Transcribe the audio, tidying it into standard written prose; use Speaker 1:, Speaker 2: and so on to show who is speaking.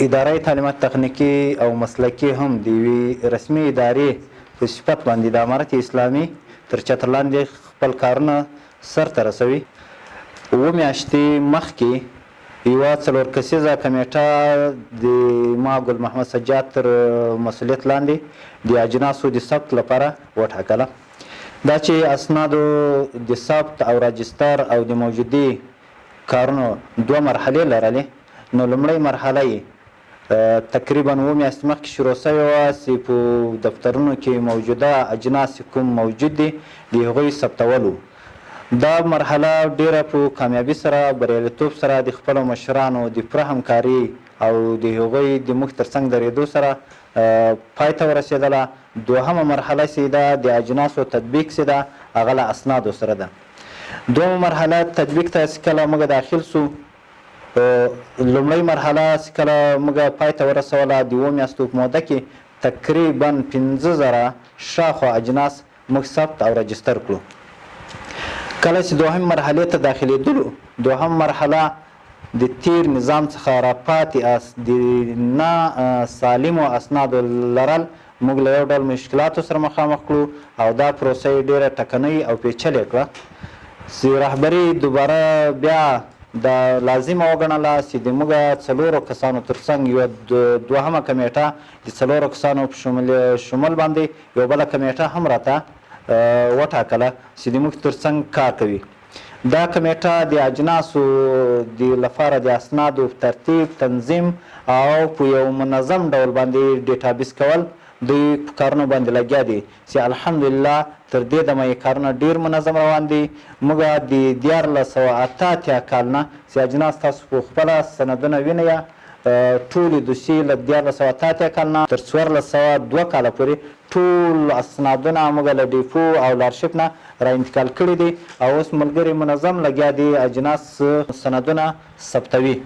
Speaker 1: اداره تعلیمات تخنیکی او مسلکي هم د یوې رسمي ادارې په صفت باندې د امارت اسلامي تر چتر لاندې خپل کارونه سرته رسوي. 7 میاشتې مخکې یوه 4 کسیزه کمیټه د ما ګل محمد سجاد تر مسؤلیت لاندې د اجناسو د ثبت لپاره وټاکله. دا چې اسنادو د ثبت او راجستر او د موجودي کارونو 2 مرحلې لرلې. نو لومړۍ مرحله یې تقریبا 7 میاشتې مخکې شروع سوې وه چې په دفترونو کې موجوده اجناس کوم موجود دي د هغوی ثبتول. دا مرحله ډیره په کامیابي سره بریالیتوب سره د خپلو مشرانو د پوره همکاري او د هغوی د موږ ترڅنګ درېدو سره پای ته ورسېدله. دوهمه مرحله چې ده د اجناسو تطبیق چې ده هغه له اسنادو سره ده. دویمه مرحله تطبیق ته چې کله موږ داخل سو، لومړۍ مرحله چې کله موږ پای ته ورسوله د 7 میاشتو په موده کې تقریبا 50,000 شاخوا اجناس موږ ثبت او رجستر کړو. کله چې دوهم مرحلې ته داخلېدلو، دوهم مرحله د تیر نظام څخه راپاتې د نه سالمو اسنادو لرل موږ له یو ډول مشکلاتو سره مخامخ کړو او دا پروسه یې ډېره ټکنۍ او پیچلې کړه چې رهبري دوباره بیا دا لازمه وګڼله چې د موږ 4 کسانو ترڅنګ یوه دوهمه کمیټه د 4 کسانو په شمول باندې یوه بله کمیټه هم راته وټاکله چې د موږ ترڅنګ کار کوي. دا کمیټه د اجناسو د لپاره د اسنادو ترتیب، تنظیم او په یو منظم ډول باندې ډیټابیس کول دوی په کارونو باندې لګیا دي چې الحمدلله تر دې دمه یې کارونه ډېر منظم روان دي. موږ د 1488 کال نه چې اجناس تاسو په خپله سندونه وینئ، ټولې دوسیې له 1488 کال نه تر 1402 کاله پورې ټول اسنادونه موږ له ډیپو او لارشپ نه را انتقال کړي دي او اوس ملګري منظم لګیا دي اجناس سندونه ثبتوي.